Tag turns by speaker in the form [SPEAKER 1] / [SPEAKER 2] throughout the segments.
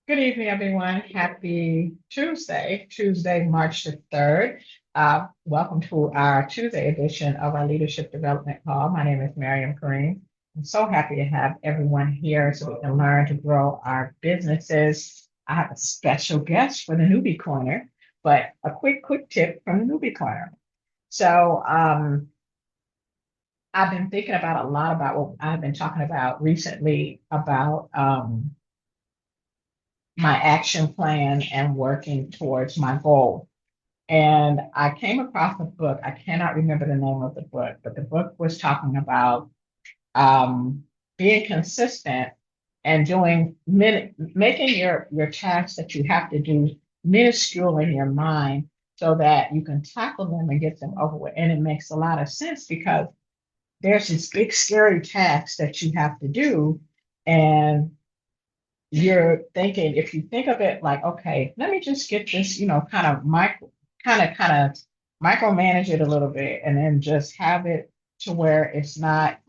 [SPEAKER 1] Good evening, everyone. Happy Tuesday, March the 3rd. Welcome to our Tuesday edition of our Leadership Development Call. My name is Miriam Kareem. I'm so happy to have everyone here so we can learn to grow our businesses. I have a special guest for the Newbie Corner, but a quick tip from the Newbie Corner. So, I've been thinking about a lot about what I've been talking about recently about my action plan and working towards my goal. And I came across a book. I cannot remember the name of the book, but the book was talking about um, being consistent and making your tasks that you have to do minuscule in your mind so that you can tackle them and get them over with. And it makes a lot of sense because there's this big scary task that you have to do, and you're thinking, if you think of it like, okay, let me just get this, kind of micromanage it a little bit and then just have it to where it's not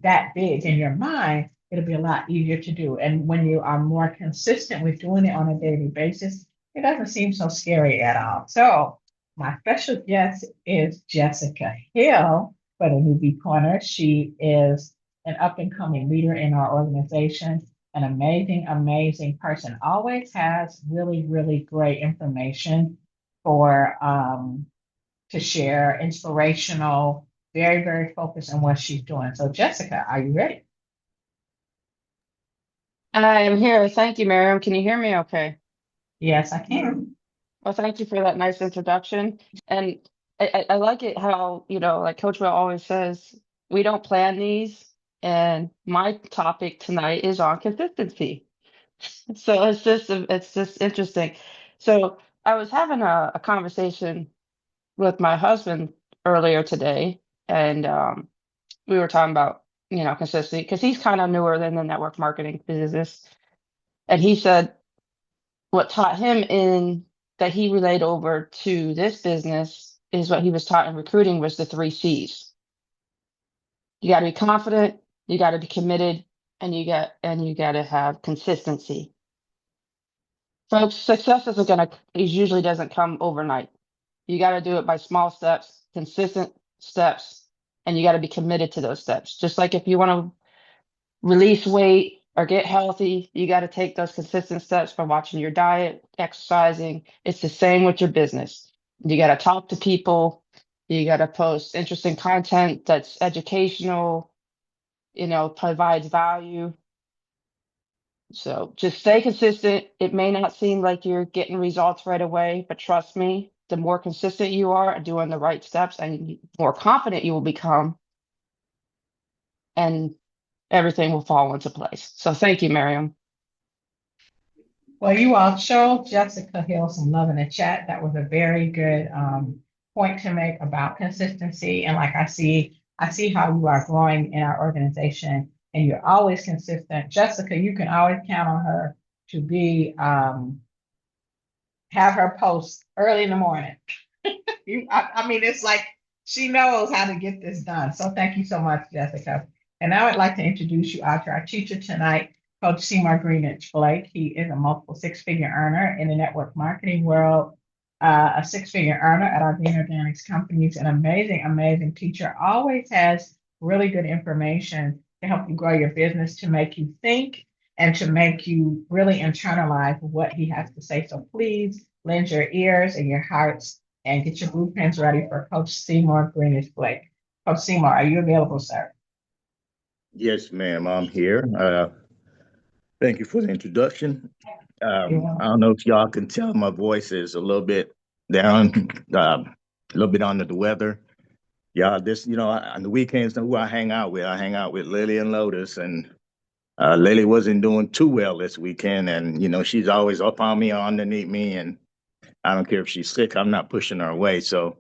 [SPEAKER 1] that big in your mind, it'll be a lot easier to do. And when you are more consistent with doing it on a daily basis, it doesn't seem so scary at all. So my special guest is Jessica Hill for the Newbie Corner. She is an up and coming leader in our organization, an amazing person. Always has really great information for to share, inspirational, very focused on what she's doing. So, Jessica, are you ready?
[SPEAKER 2] I am here. Thank you, Miriam. Can you hear me okay?
[SPEAKER 1] Yes, I can.
[SPEAKER 2] Well, thank you for that nice introduction. And I like it how, like Coach Will always says, we don't plan these. And my topic tonight is on consistency. So it's just interesting. So I was having a conversation with my husband earlier today, and we were talking about, consistency because he's kind of newer than the network marketing business. And he said, what taught him in that he relayed over to this business is what he was taught in recruiting was the three C's. You got to be confident, you got to be committed, and you got to have consistency. Folks, success isn't gonna it usually doesn't come overnight. You got to do it by small steps, consistent steps, and you got to be committed to those steps. Just like if you want to release weight or get healthy, you got to take those consistent steps by watching your diet, exercising. It's the same with your business. You got to talk to people. You got to post interesting content that's educational, provides value. So just stay consistent. It may not seem like you're getting results right away, but trust me, the more consistent you are at doing the right steps and more confident you will become, and everything will fall into place. So thank you, Miriam.
[SPEAKER 1] Well, you all show Jessica Hill some love in the chat. That was a very good point to make about consistency. And like I see how you are growing in our organization, and you're always consistent. Jessica, you can always count on her to be have her post early in the morning. I mean, it's like she knows how to get this done. So thank you so much, Jessica. And now I'd like to introduce you out to our teacher tonight, Coach Seymour Greenwich Blake. He is a multiple six-figure earner in the network marketing world, a six-figure earner at our Green Organics companies, an amazing teacher, always has really good information to help you grow your business, to make you think and to make you really internalize what he has to say. So please lend your ears and your hearts and get your blueprints ready for Coach Seymour Greenwich Blake. Coach Seymour, are you available, sir?
[SPEAKER 3] Yes, ma'am, I'm here. Thank you for the introduction.
[SPEAKER 1] You're
[SPEAKER 3] I
[SPEAKER 1] welcome.
[SPEAKER 3] don't know if y'all can tell my voice is a little bit down, a little bit under the weather. Yeah, on the weekends, who I hang out with, I hang out with Lily and Lotus, and Lily wasn't doing too well this weekend, and she's always up on me or underneath me, and I don't care if she's sick, I'm not pushing her away. So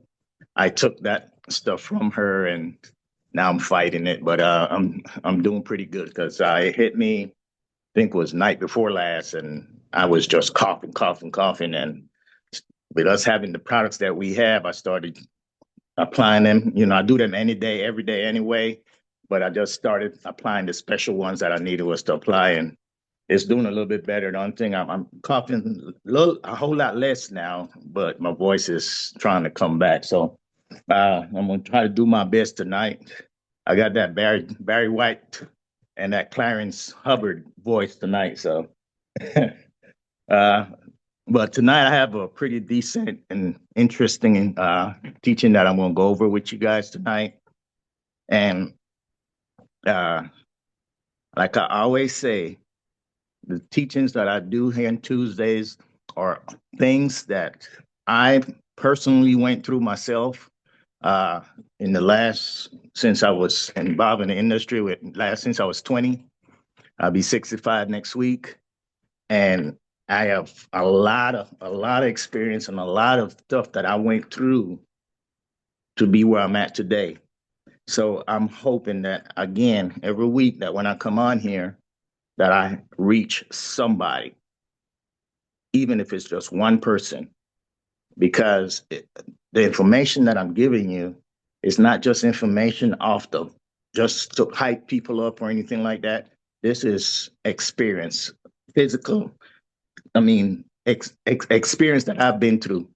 [SPEAKER 3] I took that stuff from her, and now I'm fighting it, but I'm doing pretty good because it hit me think was night before last, and I was just coughing. And with us having the products that we have, I started applying them. I do them any day, every day anyway, but I just started applying the special ones that I needed was to apply. And it's doing a little bit better. The only thing I'm coughing a whole lot less now, but my voice is trying to come back. So I'm gonna try to do my best tonight. I got that Barry White and that Clarence Hubbard voice tonight. So, uh, but tonight I have a pretty decent and interesting teaching that I'm gonna go over with you guys tonight. And uh, like I always say, the teachings that I do here on Tuesdays are things that I personally went through myself uh, in the last, since I was involved in the industry since I was 20. I'll be 65 next week. And I have a lot of experience and a lot of stuff that I went through to be where I'm at today. So I'm hoping that again, every week that when I come on here, that I reach somebody, even if it's just one person, because the information that I'm giving you is not just information off the just to hype people up or anything like that. This is experience, physical. I mean, experience that I've been through,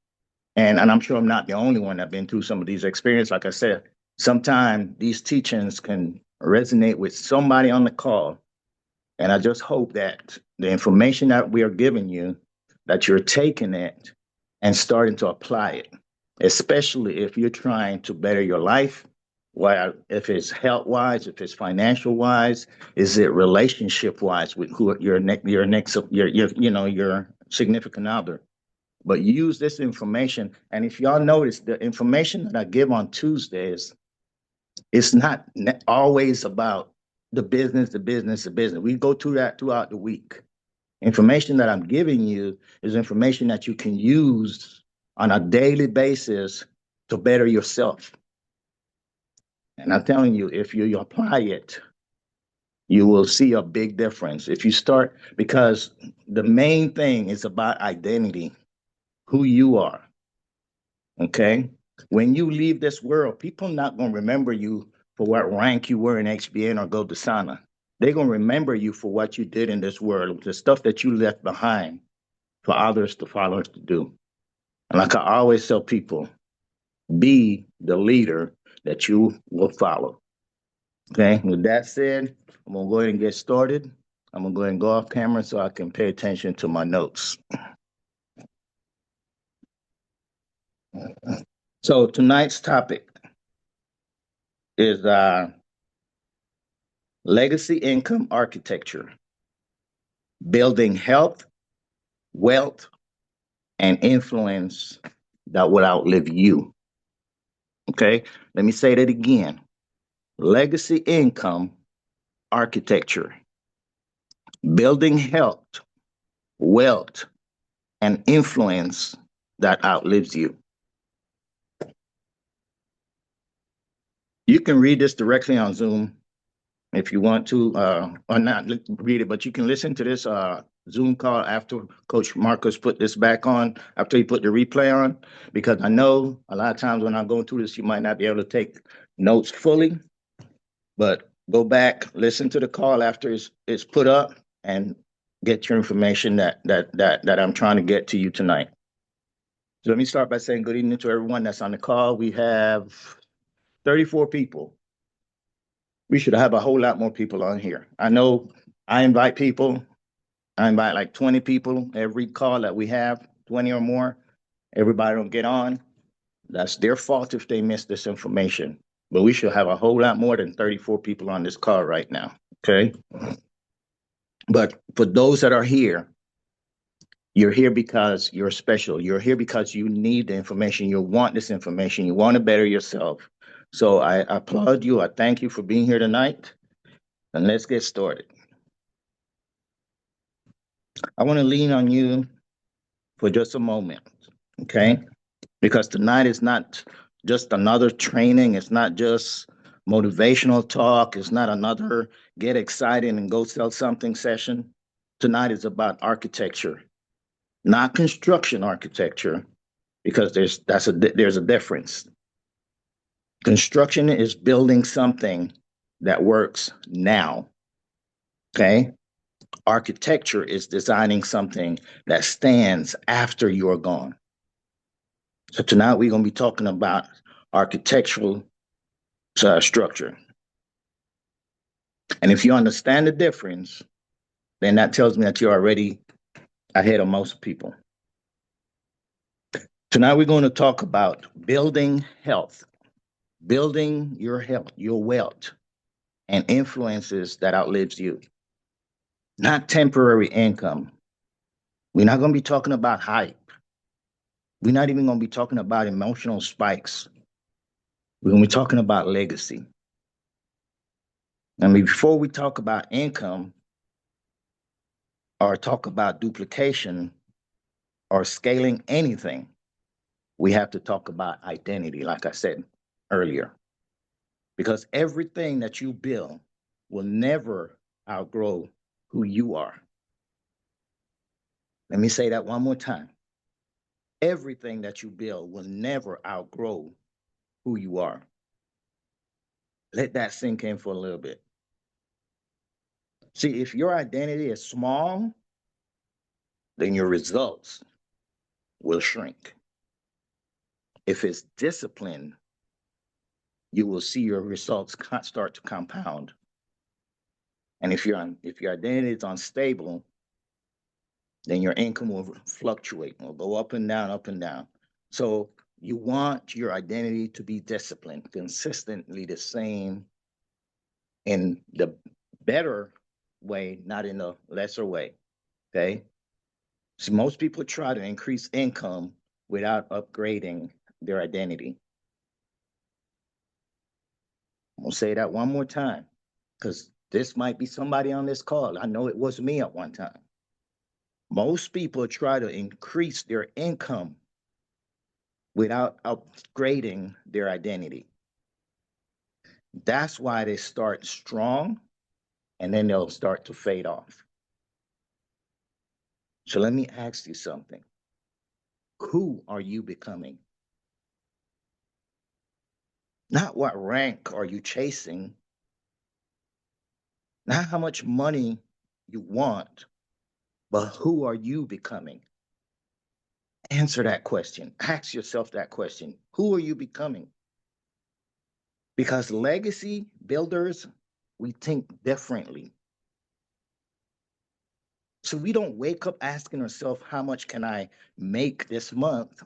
[SPEAKER 3] and I'm sure I'm not the only one that's been through some of these experiences. Like I said, sometimes these teachings can resonate with somebody on the call, and I just hope that the information that we are giving you, that you're taking it and starting to apply it, especially if you're trying to better your life. Well, if it's health wise, if it's financial wise, is it relationship wise with who your significant other. But use this information, and if y'all notice, the information that I give on Tuesdays, it's not always about the business, the business, the business. We go through that throughout the week. Information that I'm giving you is information that you can use on a daily basis to better yourself. And I'm telling you, if you apply it, you will see a big difference. If you start, because the main thing is about identity, who you are. Okay? When you leave this world, people not going to remember you for what rank you were in HBN or Go to Sana. They're going to remember you for what you did in this world, the stuff that you left behind for others to follow us to do. And like I always tell people, be the leader that you will follow. Okay, with that said, I'm going to go ahead and get started. I'm going to go ahead and go off camera so I can pay attention to my notes. So tonight's topic is legacy income architecture, building health, wealth, and influence that will outlive you. Okay, let me say that again. Legacy income architecture, building health, wealth, and influence that outlives you. You can read this directly on Zoom if you want to, or not read it, but you can listen to this Zoom call after Coach Marcus put this back on, after he put the replay on, because I know a lot of times when I'm going through this, you might not be able to take notes fully, but go back, listen to the call after it's put up, and get your information that I'm trying to get to you tonight. So let me start by saying good evening to everyone that's on the call. We have 34 people. We should have a whole lot more people on here. I know I invite people. I invite like 20 people every call that we have, 20 or more. Everybody don't get on. That's their fault if they miss this information. But we should have a whole lot more than 34 people on this call right now. Okay. But for those that are here, you're here because you're special. You're here because you need the information. You want this information. You want to better yourself. So I applaud you. I thank you for being here tonight. And let's get started. I want to lean on you for just a moment, okay? Because tonight is not just another training. It's not just motivational talk. It's not another get excited and go sell something session. Tonight is about architecture, not construction architecture, because there's a difference. Construction is building something that works now, okay? Architecture is designing something that stands after you're gone. So tonight we're going to be talking about architectural structure. And if you understand the difference, then that tells me that you're already ahead of most people. Tonight we're going to talk about building health, building your health, your wealth, and influences that outlives you. Not temporary income. We're not going to be talking about hype. We're not even going to be talking about emotional spikes. We're going to be talking about legacy. I mean, before we talk about income or talk about duplication or scaling anything, we have to talk about identity, like I said earlier. Because everything that you build will never outgrow who you are. Let me say that one more time. Everything that you build will never outgrow who you are. Let that sink in for a little bit. See, if your identity is small, then your results will shrink. If it's discipline, you will see your results start to compound. And if your identity is unstable, then your income will fluctuate, will go up and down, up and down. So you want your identity to be disciplined, consistently the same in the better way, not in the lesser way. Okay. So most people try to increase income without upgrading their identity. I'm gonna say that one more time, because this might be somebody on this call. I know it was me at one time. Most people try to increase their income without upgrading their identity. That's why they start strong and then they'll start to fade off. So let me ask you something. Who are you becoming? Not what rank are you chasing, not how much money you want, but who are you becoming? Answer that question. Ask yourself that question. Who are you becoming? Because legacy builders, we think differently. So we don't wake up asking ourselves, how much can I make this month?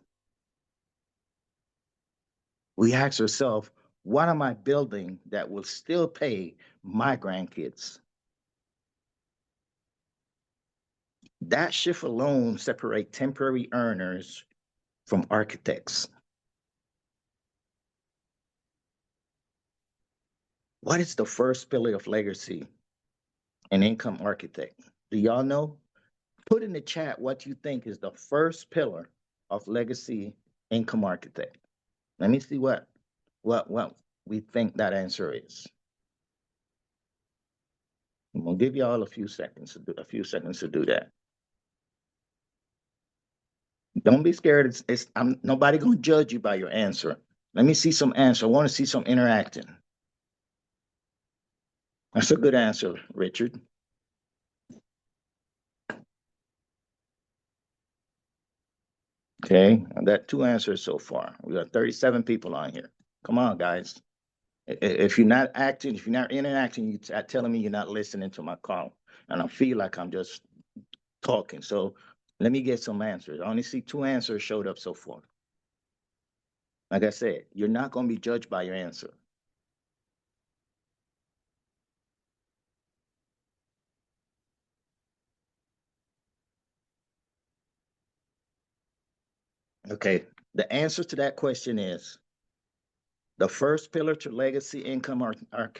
[SPEAKER 3] We ask ourselves, what am I building that will still pay my grandkids? That shift alone separates temporary earners from architects. What is the first pillar of legacy an income architect? Do y'all know? Put in the chat what you think is the first pillar of legacy income architect. Let me see what we think that answer is. I'm gonna give y'all a few seconds to do that. Don't be scared. I'm nobody gonna judge you by your answer. Let me see some answer. I want to see some interacting. That's a good answer, Richard. Okay, I got two answers so far. We got 37 people on here. Come on, guys. If you're not acting, if you're not interacting, you're telling me you're not listening to my call. And I feel like I'm just talking. So let me get some answers. I only see two answers showed up so far. Like I said, you're not going to be judged by your answer. Okay, the answer to that question is the first pillar to legacy income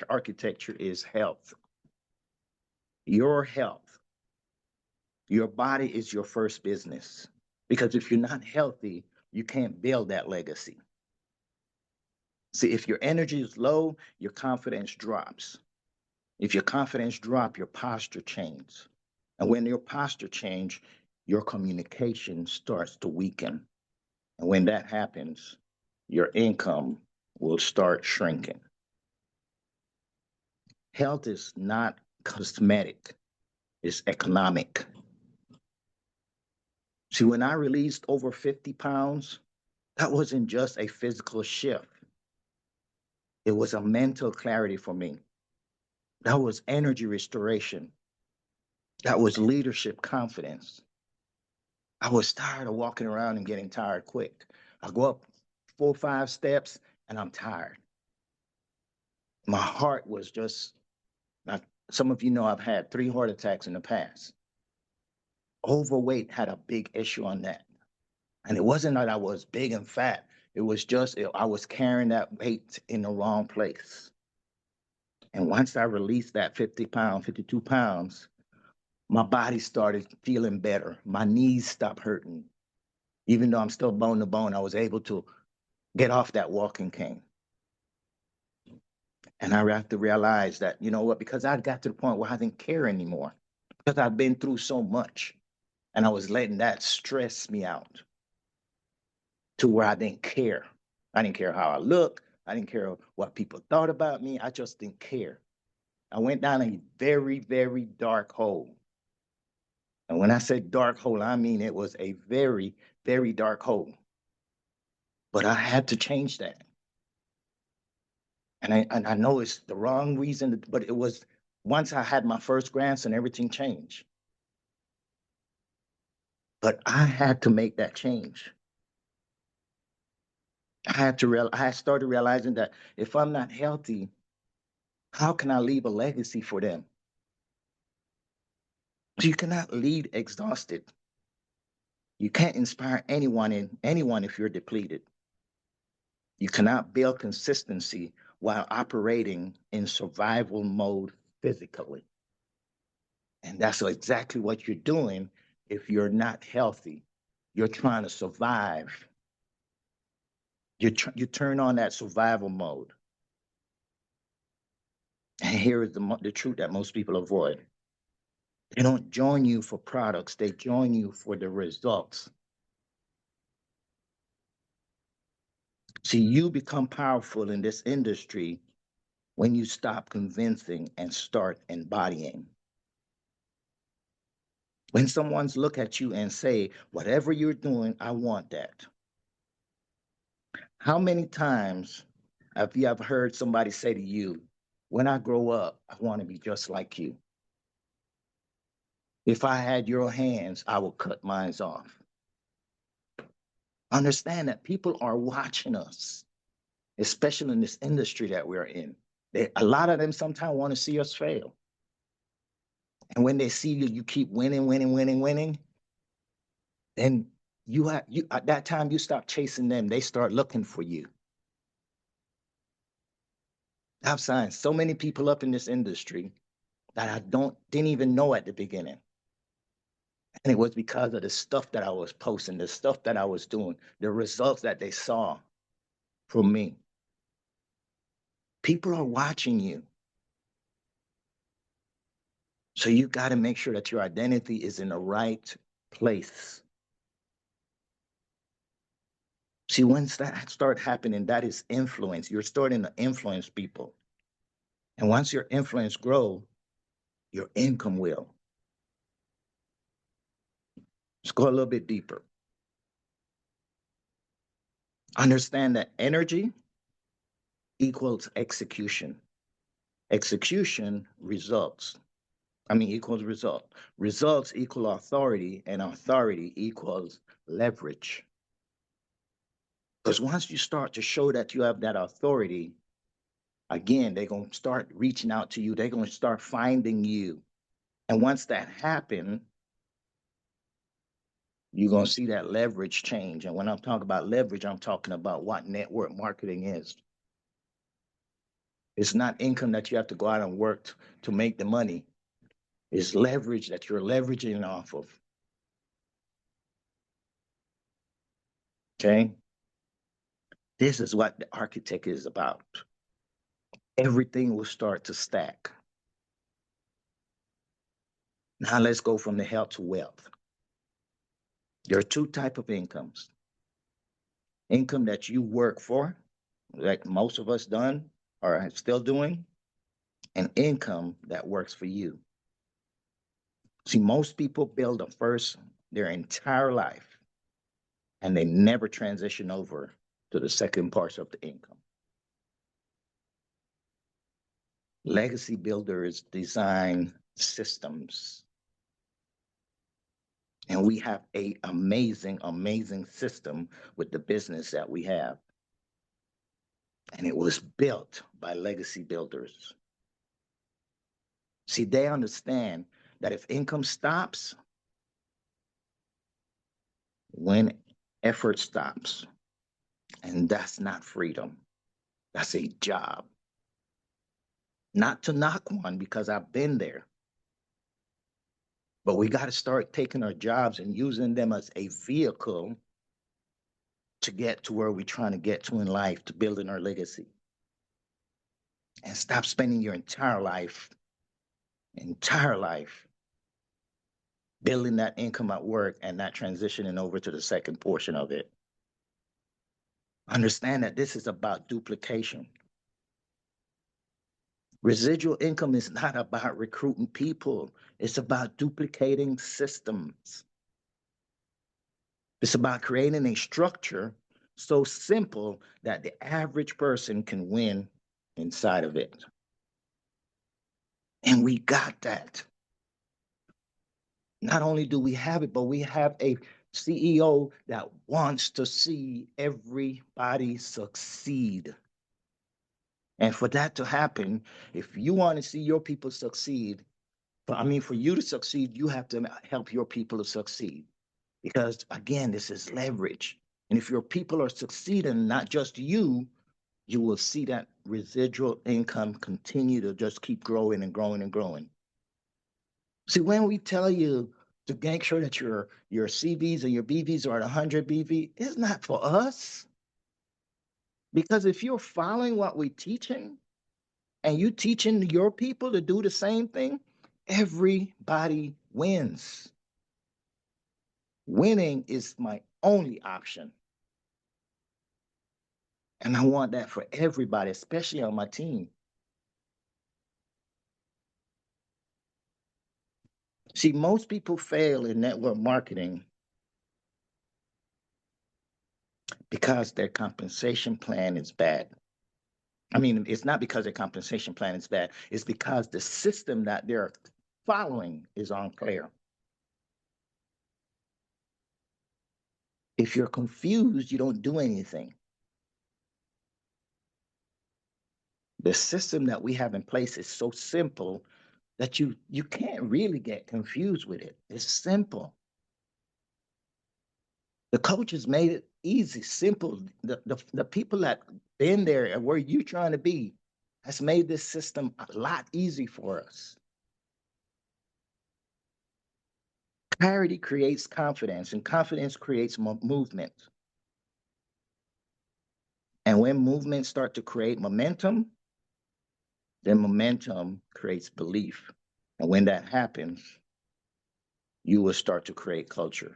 [SPEAKER 3] architecture is health. Your health. Your body is your first business. Because if you're not healthy, you can't build that legacy. See, if your energy is low, your confidence drops. If your confidence drops, your posture changes. And when your posture changes, your communication starts to weaken. And when that happens, your income will start shrinking. Health is not cosmetic. It's economic. See, when I released over 50 pounds, that wasn't just a physical shift. It was a mental clarity for me. That was energy restoration. That was leadership confidence. I was tired of walking around and getting tired quick. I go up 4 or 5 steps and I'm tired. My heart was just, some of you know I've had 3 heart attacks in the past. Overweight had a big issue on that. And it wasn't that I was big and fat. It was just, I was carrying that weight in the wrong place. And once I released that 50 pounds, 52 pounds, my body started feeling better. My knees stopped hurting. Even though I'm still bone to bone, I was able to get off that walking cane. And I have to realize that, you know what, because I got to the point where I didn't care anymore, because I've been through so much and I was letting that stress me out to where I didn't care. I didn't care how I looked. I didn't care what people thought about me. I just didn't care. I went down a very, very dark hole. And when I say dark hole, I mean it was a very, very dark hole. But I had to change that. And I know it's the wrong reason, but it was once I had my first grandson, everything changed. But I had to make that change. I started realizing that if I'm not healthy, how can I leave a legacy for them? You cannot lead exhausted. You can't inspire anyone if you're depleted. You cannot build consistency while operating in survival mode physically. And that's exactly what you're doing if you're not healthy. You're trying to survive. You turn on that survival mode. And here is the truth that most people avoid. They don't join you for products. They join you for the results. See, you become powerful in this industry when you stop convincing and start embodying. When someone's look at you and say, whatever you're doing, I want that. How many times have you ever heard somebody say to you, when I grow up, I want to be just like you? If I had your hands, I would cut mine off. Understand that people are watching us, especially in this industry that we're in. A lot of them sometimes want to see us fail. And when they see you keep winning, then at that time you stop chasing them. They start looking for you. I've signed so many people up in this industry that I didn't even know at the beginning. And it was because of the stuff that I was posting, the stuff that I was doing, the results that they saw from me. People are watching you. So you got to make sure that your identity is in the right place. See, once that starts happening, that is influence. You're starting to influence people. And once your influence grows, your income will. Let's go a little bit deeper. Understand that energy equals execution. Execution equals result. Results equal authority, and authority equals leverage. Because once you start to show that you have that authority, again, they're going to start reaching out to you. They're going to start finding you. And once that happens, you're going to see that leverage change. And when I'm talking about leverage, I'm talking about what network marketing is. It's not income that you have to go out and work to make the money. It's leverage that you're leveraging off of. Okay? This is what the architect is about. Everything will start to stack. Now let's go from the health to wealth. There are 2 types of incomes. Income that you work for, like most of us done or are still doing, and income that works for you. See, most people build up first their entire life and they never transition over to the second part of the income. Legacy builders design systems. And we have a amazing, amazing system with the business that we have. And it was built by legacy builders. See, they understand that if income stops, when effort stops, and that's not freedom, that's a job. Not to knock one because I've been there, but we got to start taking our jobs and using them as a vehicle to get to where we're trying to get to in life, to building our legacy. And stop spending your entire life building that income at work and not transitioning over to the second portion of it. Understand that this is about duplication. Residual income is not about recruiting people. It's about duplicating systems. It's about creating a structure so simple that the average person can win inside of it. And we got that. Not only do we have it, but we have a CEO that wants to see everybody succeed. And for that to happen, if you want to see your people succeed, for you to succeed, you have to help your people to succeed. Because again, this is leverage. And if your people are succeeding, not just you will see that residual income continue to just keep growing and growing and growing. See, when we tell you to make sure that your CVs or your BVs are at 100 BV, it's not for us. Because if you're following what we're teaching and you teaching your people to do the same thing, everybody wins. Winning is my only option. And I want that for everybody, especially on my team. See, most people fail in network marketing because their compensation plan is bad. I mean, it's not because their compensation plan is bad. It's because the system that they're following is unclear. If you're confused, you don't do anything. The system that we have in place is so simple that you can't really get confused with it. It's simple. The coaches made it easy, simple. The people that been there and where you're trying to be has made this system a lot easy for us. Clarity creates confidence, and confidence creates movement. And when movements start to create momentum, then momentum creates belief. And when that happens, you will start to create culture.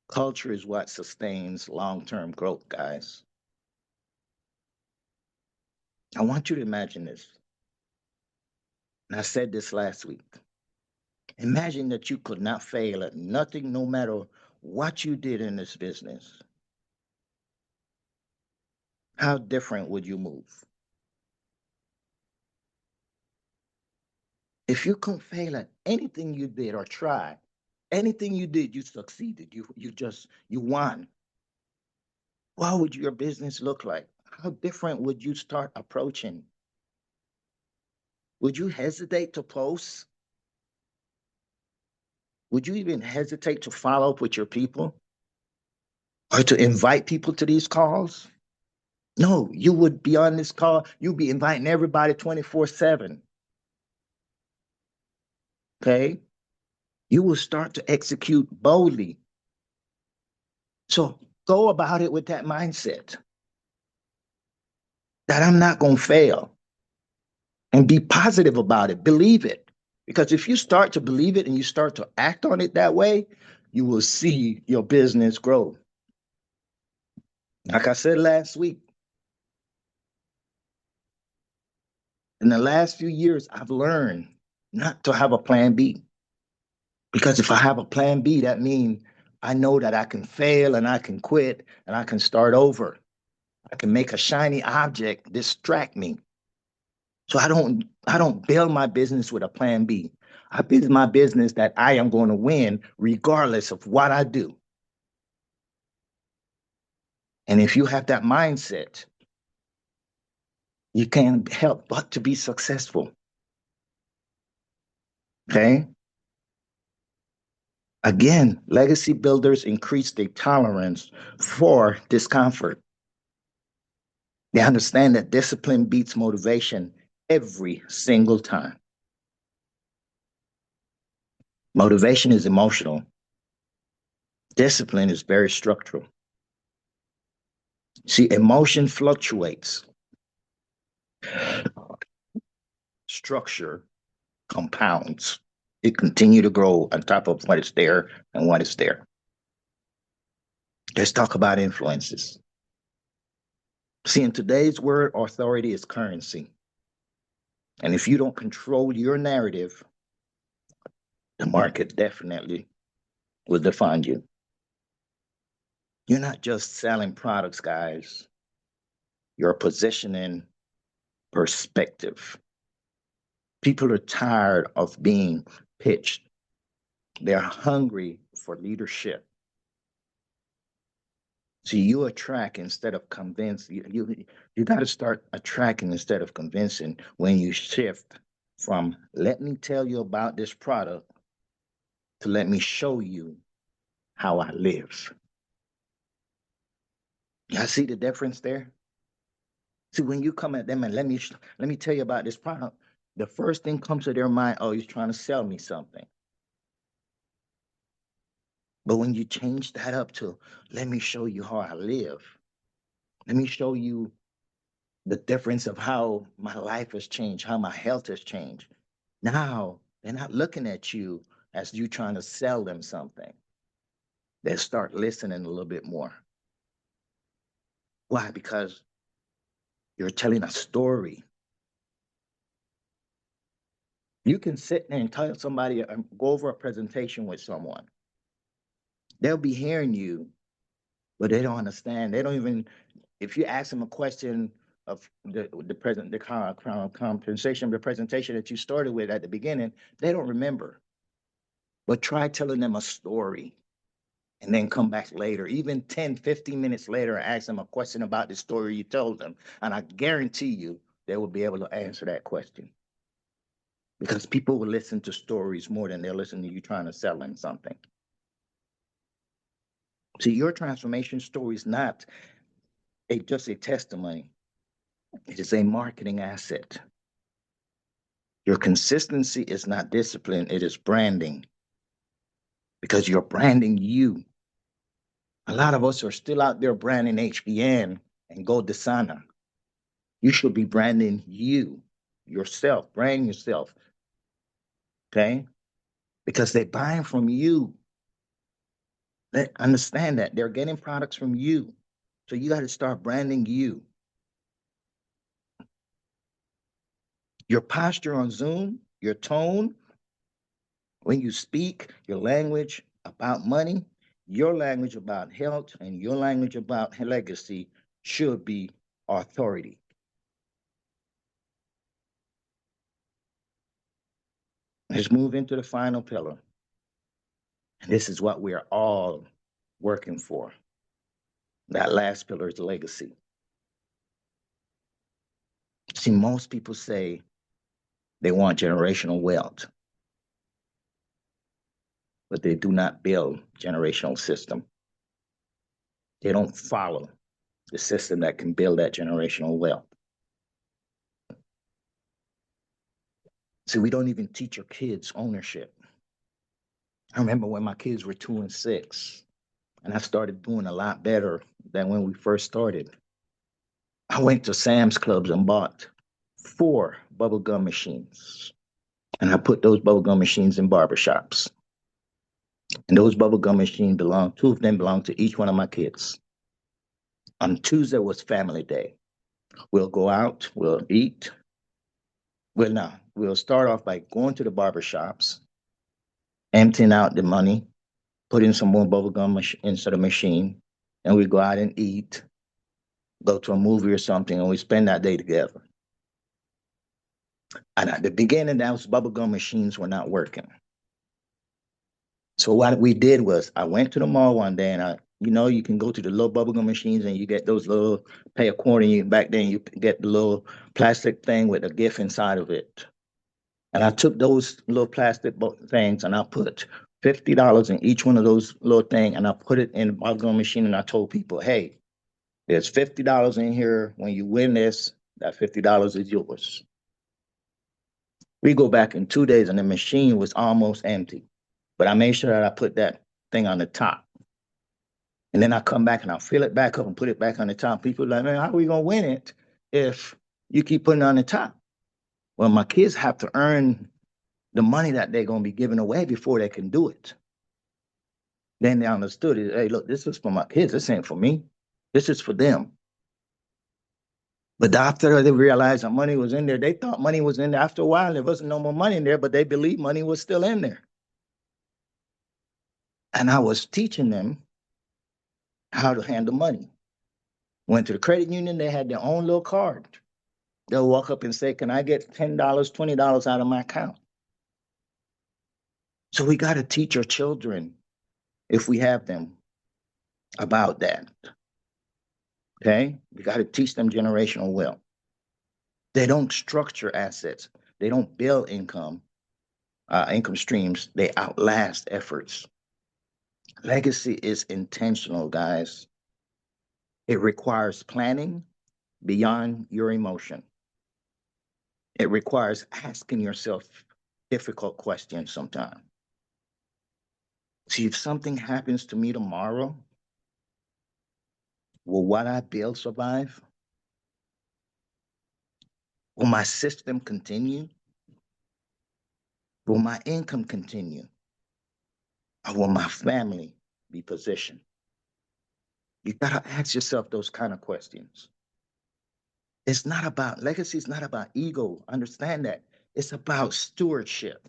[SPEAKER 3] Culture is what sustains long-term growth, guys. I want you to imagine this. And I said this last week. Imagine that you could not fail at nothing, no matter what you did in this business. How different would you move? If you couldn't fail at anything you did or try, anything you did, you succeeded. You won. What would your business look like? How different would you start approaching? Would you hesitate to post? Would you even hesitate to follow up with your people or to invite people to these calls? No, you would be on this call. You'd be inviting everybody 24/7. Okay? You will start to execute boldly. So go about it with that mindset that I'm not going to fail, and be positive about it. Believe it. Because if you start to believe it and you start to act on it that way, you will see your business grow. Like I said last week, in the last few years, I've learned not to have a plan B. Because if I have a plan B, that means I know that I can fail and I can quit and I can start over. I can make a shiny object distract me. So I don't build my business with a plan B. I build my business that I am going to win regardless of what I do. And if you have that mindset, you can't help but to be successful. Okay? Again, legacy builders increase their tolerance for discomfort. They understand that discipline beats motivation every single time. Motivation is emotional. Discipline is very structural. See, emotion fluctuates. Structure compounds. It continue to grow on top of what is there and what is there. Let's talk about influences. See, in today's world, authority is currency. And if you don't control your narrative, the market definitely will define you. You're not just selling products, guys. You're positioning perspective. People are tired of being pitched. They're hungry for leadership. See, you attract instead of convince. You got to start attracting instead of convincing when you shift from let me tell you about this product to let me show you how I live. Y'all see the difference there? See, when you come at them and let me tell you about this product, the first thing comes to their mind, oh, he's trying to sell me something. But when you change that up to let me show you how I live, let me show you the difference of how my life has changed, how my health has changed. Now they're not looking at you as you trying to sell them something. They start listening a little bit more. Why? Because you're telling a story. You can sit there and tell somebody, go over a presentation with someone. They'll be hearing you, but they don't understand. They don't even, if you ask them a question of the compensation of the presentation that you started with at the beginning, they don't remember. But try telling them a story and then come back later, even 10, 15 minutes later, and ask them a question about the story you told them. And I guarantee you, they will be able to answer that question. Because people will listen to stories more than they'll listen to you trying to sell them something. See, your transformation story is not just a testimony. It is a marketing asset. Your consistency is not discipline, it is branding. Because you're branding you. A lot of us are still out there branding HBN and Gold Desana. You should be branding you, yourself, brand yourself. Okay? Because they're buying from you. They understand that. They're getting products from you. So you got to start branding you. Your posture on Zoom, your tone, when you speak, your language about money, your language about health, and your language about legacy should be authority. Let's move into the final pillar. And this is what we are all working for. That last pillar is legacy. See, most people say they want generational wealth, but they do not build generational system. They don't follow the system that can build that generational wealth. See, we don't even teach our kids ownership. I remember when my kids were 2 and 6, and I started doing a lot better than when we first started. I went to Sam's Clubs and bought 4 bubblegum machines. And I put those bubblegum machines in barbershops. And those bubblegum machines 2 of them belong to each one of my kids. On Tuesday was family day. We'll go out, we'll eat, Well, now we'll start off by going to the barber shops, emptying out the money, put in some more bubble gum into the machine, and we go out and eat, go to a movie or something, and we spend that day together. And at the beginning, those bubble gum machines were not working. So what we did was I went to the mall one day and you can go to the little bubblegum machines and you get those little, pay a quarter, and back then you get the little plastic thing with a gift inside of it. And I took those little plastic things and I put $50 in each one of those little things and I put it in the bubblegum machine and I told people, hey, there's $50 in here. When you win this, that $50 is yours. We go back in 2 days and the machine was almost empty. But I made sure that I put that thing on the top. And then I come back and I'll fill it back up and put it back on the top. People are like, man, how are we going to win it if you keep putting it on the top? Well, my kids have to earn the money that they're going to be giving away before they can do it. Then they understood it. Hey, look, this is for my kids. This ain't for me. This is for them. But after they realized that money was in there, they thought money was in there. After a while, there wasn't no more money in there, but they believed money was still in there. And I was teaching them how to handle money. Went to the credit union, they had their own little card. They'll walk up and say, can I get $10, $20 out of my account? So we got to teach our children, if we have them, about that. Okay? We got to teach them generational wealth. They don't structure assets. They don't build income streams. They outlast efforts. Legacy is intentional, guys. It requires planning beyond your emotion. It requires asking yourself difficult questions sometimes. See, if something happens to me tomorrow, will what I build survive? Will my system continue? Will my income continue? Or will my family be positioned? You gotta ask yourself those kind of questions. Legacy is not about ego. Understand that. It's about stewardship.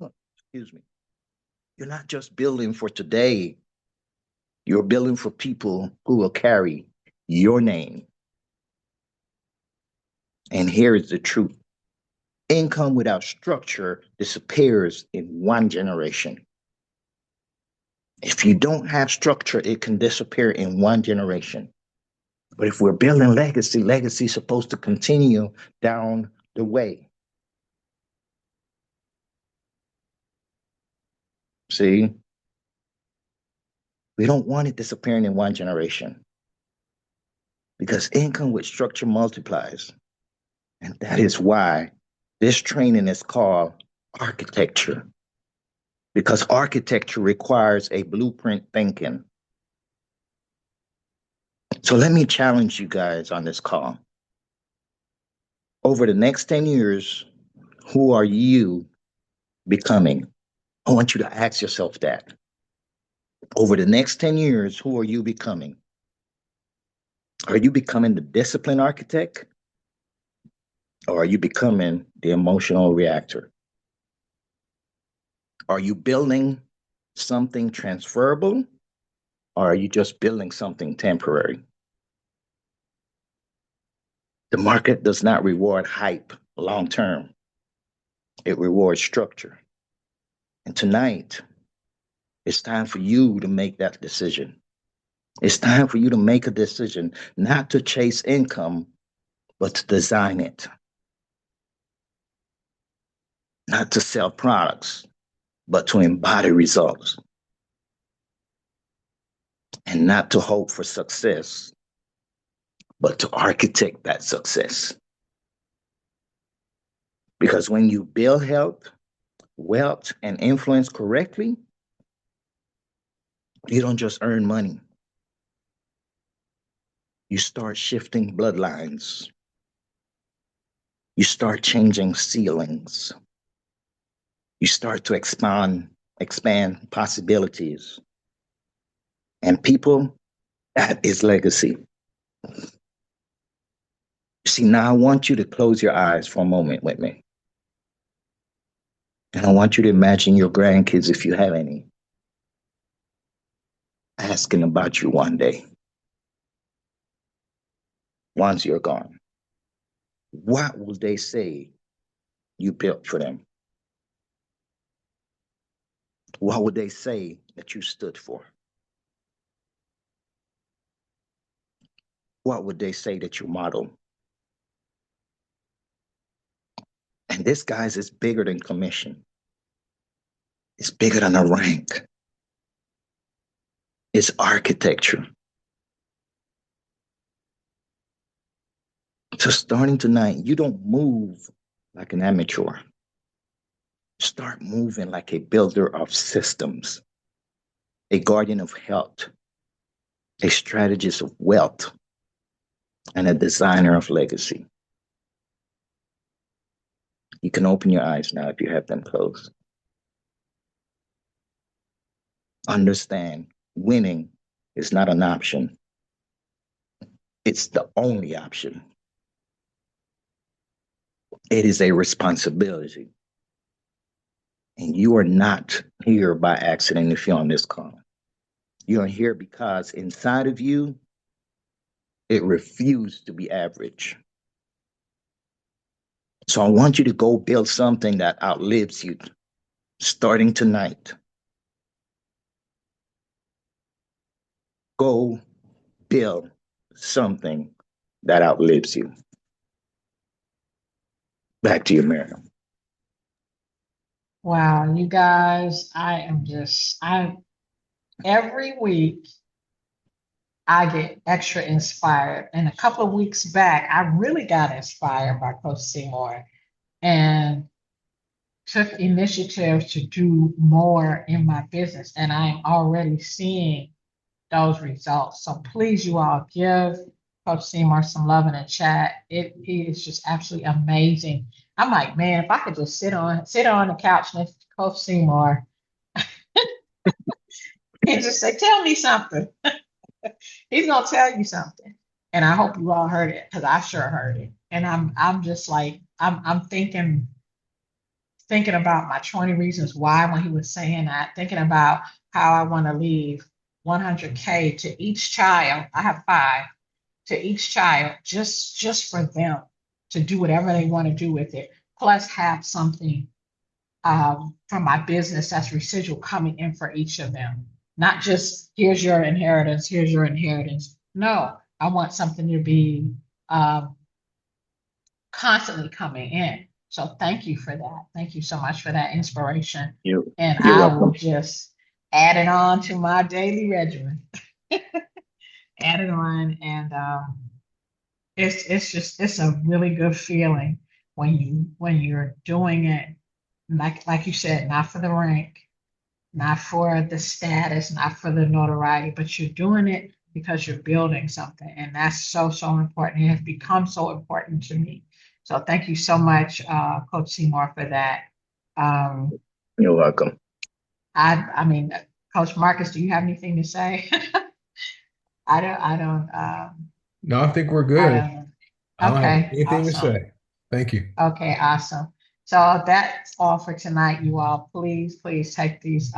[SPEAKER 3] Excuse me. You're not just building for today. You're building for people who will carry your name. And here is the truth. Income without structure disappears in one generation. If you don't have structure, it can disappear in one generation. But if we're building legacy is supposed to continue down the way. See? We don't want it disappearing in one generation because income with structure multiplies. And that is why this training is called architecture, because architecture requires a blueprint thinking. So let me challenge you guys on this call. Over the next 10 years, who are you becoming? I want you to ask yourself that. Over the next 10 years, who are you becoming? Are you becoming the disciplined architect? Or are you becoming the emotional reactor? Are you building something transferable? Or are you just building something temporary? The market does not reward hype long term. It rewards structure. And tonight, it's time for you to make that decision. It's time for you to make a decision not to chase income, but to design it. Not to sell products, but to embody results. And not to hope for success, but to architect that success. Because when you build health, wealth, and influence correctly, you don't just earn money. You start shifting bloodlines. You start changing ceilings. You start to expand possibilities. And people, that is legacy. See, now I want you to close your eyes for a moment with me. And I want you to imagine your grandkids, if you have any, asking about you one day, once you're gone. What will they say you built for them? What would they say that you stood for? What would they say that you modeled? And this, guys, is bigger than commission. It's bigger than a rank. It's architecture. So starting tonight, you don't move like an amateur. Start moving like a builder of systems, a guardian of health, a strategist of wealth, and a designer of legacy. You can open your eyes now if you have them closed. Understand, winning is not an option. It's the only option. It is a responsibility. And you are not here by accident if you're on this call. You are here because inside of you, it refused to be average. So I want you to go build something that outlives you starting tonight. Go build something that outlives you. Back to you, Miriam.
[SPEAKER 1] Wow, you guys, every week I get extra inspired. And a couple of weeks back, I really got inspired by Coach Seymour and took initiative to do more in my business. And I'm already seeing those results. So please, you all, give Coach Seymour some love in the chat. He is just absolutely amazing. I'm like, man, if I could just sit on the couch next to Coach Seymour and just say, tell me something. He's gonna tell you something. And I hope you all heard it, because I sure heard it. And I'm just like, I'm thinking about my 20 reasons why when he was saying that, thinking about how I want to leave 100K to each child. I have 5, to each child, just for them to do whatever they want to do with it, plus have something from my business that's residual coming in for each of them. Not just here's your inheritance, here's your inheritance. No, I want something to be constantly coming in. So thank you for that. Thank you so much for that inspiration.
[SPEAKER 3] You're
[SPEAKER 1] I
[SPEAKER 3] welcome.
[SPEAKER 1] will just add it on to my daily regimen. Add it on, and it's a really good feeling when you're doing it, like you said, not for the rank, not for the status, not for the notoriety, but you're doing it because you're building something. And that's so important. It has become so important to me. So thank you so much, Coach Seymour, for that.
[SPEAKER 3] You're welcome.
[SPEAKER 1] I mean, Coach Marcus, do you have anything to say? I don't.
[SPEAKER 4] No, I think we're good. I don't have
[SPEAKER 1] Okay,
[SPEAKER 4] anything to
[SPEAKER 1] awesome.
[SPEAKER 4] say. Thank you.
[SPEAKER 1] Okay, awesome. So that's all for tonight, you all. Please take these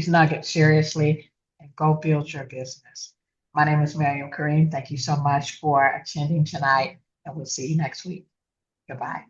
[SPEAKER 1] nuggets seriously and go build your business. My name is Miriam Kareem. Thank you so much for attending tonight, and we'll see you next week. Goodbye.